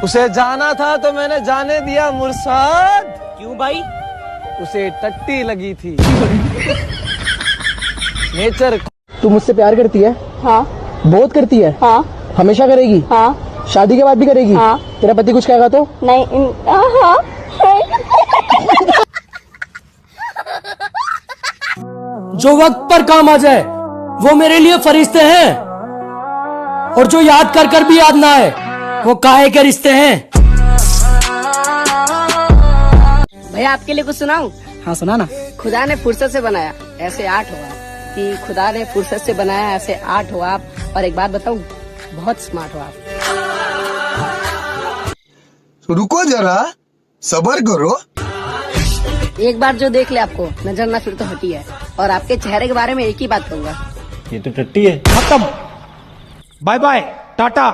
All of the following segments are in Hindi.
उसे जाना था तो मैंने जाने दिया मुर्शाद। क्यों भाई? उसे टट्टी लगी थी। नेचर। तू मुझसे प्यार करती है? हाँ। बहुत करती है? हाँ। हमेशा करेगी? हाँ। शादी के बाद भी करेगी? हाँ। तेरा पति कुछ कहेगा तो? नहीं। हाँ। जो वक्त पर काम आ जाए वो मेरे लिए फरिश्ते हैं, और जो याद कर कर भी याद ना आए वो काहे के रिश्ते हैं। भैया आपके लिए कुछ सुनाऊं? हाँ सुना ना। खुदा ने फुर्सत से बनाया ऐसे 8 हो आप, कि खुदा ने फुर्सत से बनाया ऐसे 8 हो आप। और एक बात बताऊं, बहुत स्मार्ट हो आप। रुको जरा, सब्र करो। एक बार जो देख ले आपको नजर ना फिर तो हटी है। और आपके चेहरे के बारे में एक ही बात कहूंगा, ये तो टट्टी है। खत्म, bye bye, tata,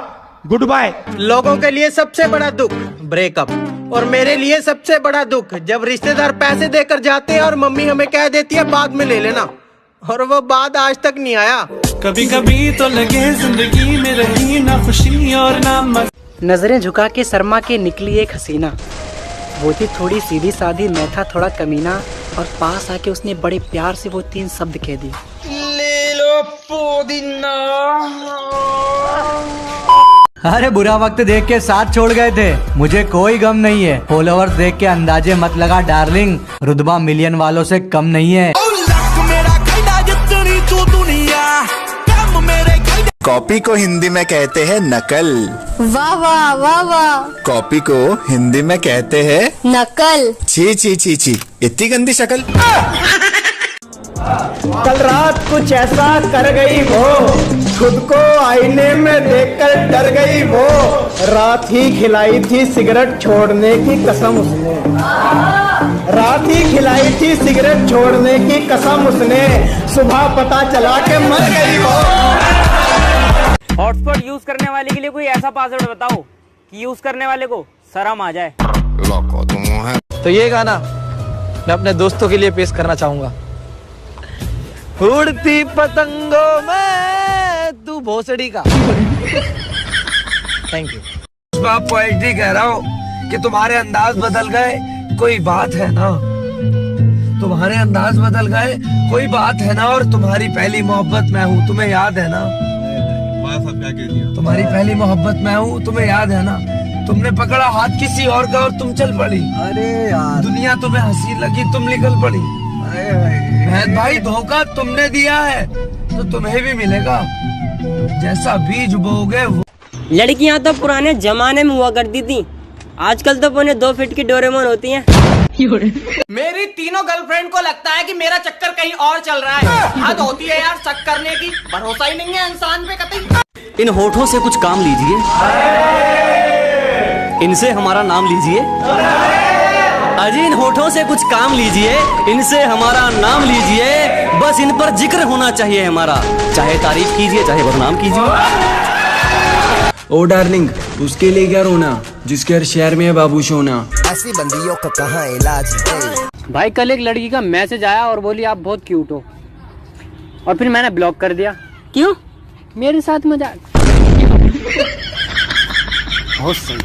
goodbye. लोगों के लिए सबसे बड़ा दुख ब्रेकअप, और मेरे लिए सबसे बड़ा दुख जब रिश्तेदार पैसे देकर जाते हैं और मम्मी हमें कह देती है बाद में ले लेना, और वो बाद आज तक नहीं आया। कभी कभी तो लगे जिंदगी में रही ना खुशी और ना मजा। नजरें झुका के शर्मा के निकली एक हसीना, वो थी थोड़ी सीधी सादी, मैं था थोड़ा कमीना, और पास आके उसने बड़े प्यार से वो 3 शब्द कह दिए, ले लो पुदीना। अरे बुरा वक्त देख के साथ छोड़ गए थे, मुझे कोई गम नहीं है। फॉलोअर्स देख के अंदाजे मत लगा डार्लिंग, रुतबा मिलियन वालों से कम नहीं है। कॉपी को हिंदी में कहते हैं नकल। वाह वाह वाह वाह। कॉपी को हिंदी में कहते हैं नकल। छी छी छी छी, इतनी गंदी शक्ल। कल रात कुछ ऐसा कर गई वो, खुद को आईने में देखकर डर गई वो। रात ही खिलाई थी सिगरेट छोड़ने की कसम उसने, रात ही खिलाई थी सिगरेट छोड़ने की कसम उसने। सुबह पता चला के मर गई वो। हॉटस्पॉट यूज करने वाले के लिए कोई ऐसा पासवर्ड बताओ कि यूज करने वाले को शर्म आ जाए। तो ये गाना मैं अपने दोस्तों के लिए पेश करना चाहूंगा। उड़ती पतंगों में तू भोसड़ी का। Thank you. आप पोएट्री कह रहा हूँ कि तुम्हारे अंदाज बदल गए, कोई बात है ना। तुम्हारे अंदाज बदल गए, कोई बात है ना। और तुम्हारी पहली मोहब्बत मैं हूँ, तुम्हें याद है ना। तुम्हारी पहली मोहब्बत मैं हूँ, तुम्हें याद है ना। तुमने पकड़ा हाथ किसी और का और तुम चल पड़ी। अरे यार, दुनिया तुम्हें हंसी लगी, तुम निकल पड़ी। अरे भाई, धोखा तुमने दिया है तो तुम्हें भी मिलेगा। जैसा बीज बोगे वो। लड़कियां तो पुराने जमाने में हुआ करती थी, आजकल तो पौने 2 फीट की डोरेमोन होती हैं। मेरी तीनों गर्लफ्रेंड को लगता है कि मेरा चक्कर कहीं और चल रहा है। हद होती है यार शक करने की, भरोसा ही नहीं है इंसान पे कतई। इन होठों से कुछ काम लीजिए, इनसे हमारा नाम लीजिए। अजी इन होठों से कुछ काम लीजिए, इनसे हमारा नाम लीजिए। बस इन पर जिक्र होना चाहिए हमारा, चाहे तारीफ कीजिए चाहे बदनाम कीजिए। ओ डार्लिंग, उसके लिए क्या रोना जिसके हर शहर में है बाबू सोना। ऐसी बंदियों का कहाँ इलाज है। भाई कल एक लड़की का मैसेज आया और बोली आप बहुत क्यूट हो, और फिर मैंने ब्लॉक कर दिया। क्यों? मेरे साथ मजाक। बहुत सही।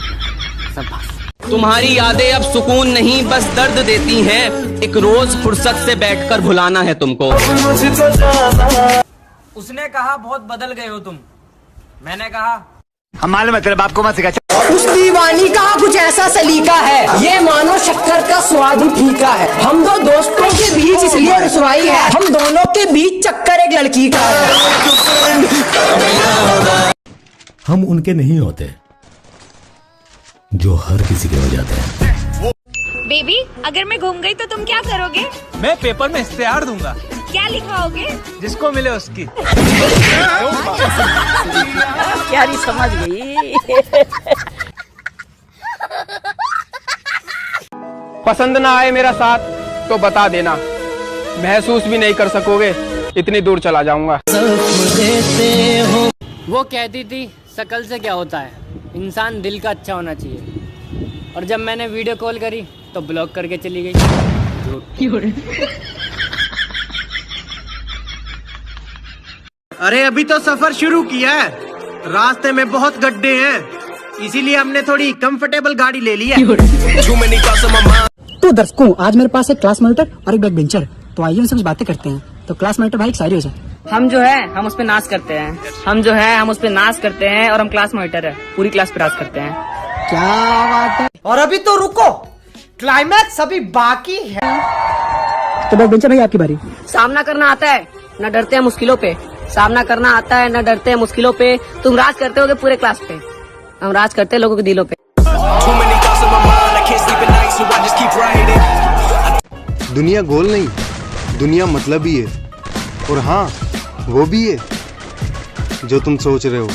तुम्हारी यादें अब सुकून नहीं बस दर्द देती हैं, एक रोज फुर्सत से बैठकर भुलाना है तुमको। उसने कहा बहुत बदल गए हो तुम, मैंने कहा हम मालूम है तेरे बाप को मत सिखा। उस दीवानी का कुछ ऐसा सलीका है, ये मानो शक्कर का स्वाद ही फीका है। हम दो दोस्तों के बीच इसलिए रुसवाई है, हम दोनों के बीच चक्कर एक लड़की का है। हम उनके नहीं होते जो हर किसी के हो जाते हैं। बेबी, अगर मैं घूम गई तो तुम क्या करोगे? मैं पेपर में इश्तेहार दूंगा। क्या लिखवाओगे? जिसको मिले उसकी। यारी समझ गई। पसंद ना आए मेरा साथ तो बता देना, महसूस भी नहीं कर सकोगे, इतनी दूर चला जाऊंगा। वो कहती थी शकल से क्या होता है, इंसान दिल का अच्छा होना चाहिए। और जब मैंने वीडियो कॉल करी तो ब्लॉक करके चली गई। अरे अभी तो सफर शुरू किया है, रास्ते में बहुत गड्ढे हैं, इसीलिए हमने थोड़ी कंफर्टेबल गाड़ी ले ली है। तो दर्शकों, आज मेरे पास एक क्लास मॉनिटर और एक बैक बेंचर, तो आइए उनसे कुछ बातें करते हैं। तो क्लास मॉनिटर भाई एक शायरी हो जाए। हम जो है हम उस पे नाच करते हैं, हम जो है हम उस पे नाच करते हैं, और हम क्लास मॉनिटर है, पूरी क्लास पे नाच करते हैं। क्या बात है। और अभी तो रुको, क्लाइमैक्स अभी बाकी है। तो बैक बेंचर भाई आपकी बारी। सामना करना आता है, न डरते हैं मुश्किलों पे। सामना करना आता है, न डरते हैं मुश्किलों पे। तुम राज करते होगे पूरे क्लास पे, हम राज करते हैं लोगों के दिलों पे। दुनिया गोल नहीं, दुनिया मतलब ही है। और हाँ, वो भी है जो तुम सोच रहे हो।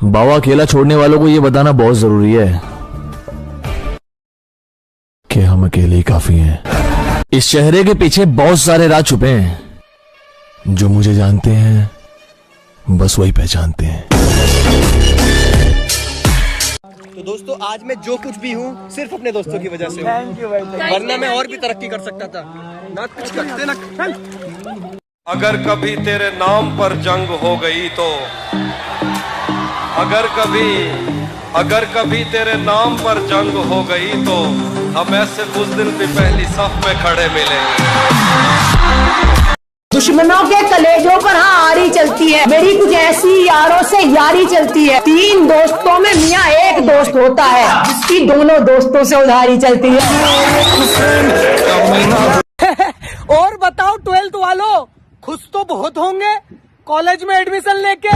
बाबा अकेला छोड़ने वालों को ये बताना बहुत जरूरी है कि हम अकेले ही काफी हैं। इस चेहरे के पीछे बहुत सारे राज छुपे हैं, जो मुझे जानते हैं बस वही पहचानते हैं। तो दोस्तों, आज मैं जो कुछ भी हूँ सिर्फ अपने दोस्तों की वजह से हूँ। थैंक यू भाई, वरना मैं और भी तरक्की कर सकता था। ना कुछ करते ना। अगर कभी तेरे नाम पर जंग हो गई तो, अगर कभी तेरे नाम पर जंग हो गई तो, हम ऐसे बुज़दिल भी पहली सफ में खड़े मिलेंगे। दुश्मनों के कलेजों पर हाँ आरी चलती है, मेरी कुछ ऐसी यारों से यारी चलती है। 3 दोस्तों में मियाँ एक दोस्त होता है, जिसकी दोनों दोस्तों से उधारी चलती है। और बताओ 12th वालों, खुश तो बहुत होंगे कॉलेज में एडमिशन लेके।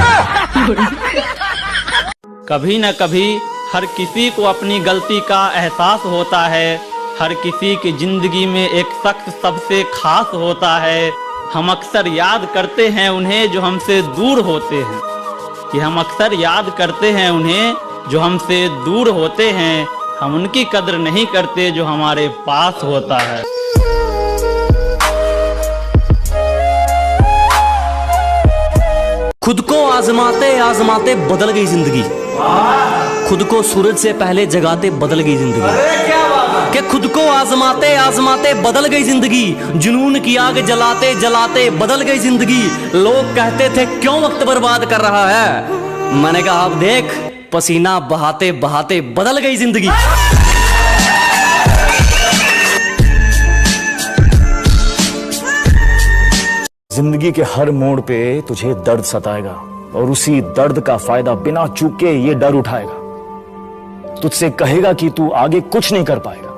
कभी न कभी हर किसी को अपनी गलती का एहसास होता है। हर किसी की जिंदगी में एक शख्स सबसे खास होता है। हम अक्सर याद करते हैं उन्हें जो हमसे दूर होते हैं, कि हम अक्सर याद करते हैं उन्हें जो हमसे दूर होते हैं। हम उनकी कदर नहीं करते जो हमारे पास होता है। खुद को आजमाते आजमाते बदल गई जिंदगी। खुद को सूरज से पहले जगाते बदल गई जिंदगी। कि खुद को आजमाते आजमाते बदल गई जिंदगी। जुनून की आग जलाते जलाते बदल गई जिंदगी। लोग कहते थे क्यों वक्त बर्बाद कर रहा है, मैंने कहा अब देख, पसीना बहाते बहाते बदल गई जिंदगी। जिंदगी के हर मोड़ पे तुझे दर्द सताएगा, और उसी दर्द का फायदा बिना चूके ये डर उठाएगा। तुझसे कहेगा कि तू आगे कुछ नहीं कर पाएगा,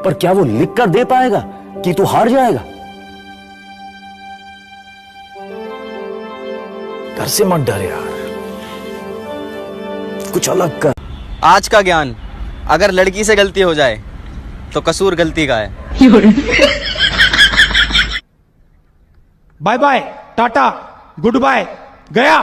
पर क्या वो लिख कर दे पाएगा कि तू हार जाएगा? घर से मत डर यार, कुछ अलग कर। आज का ज्ञान, अगर लड़की से गलती हो जाए तो कसूर गलती का है। Bye bye, tata, goodbye, गया।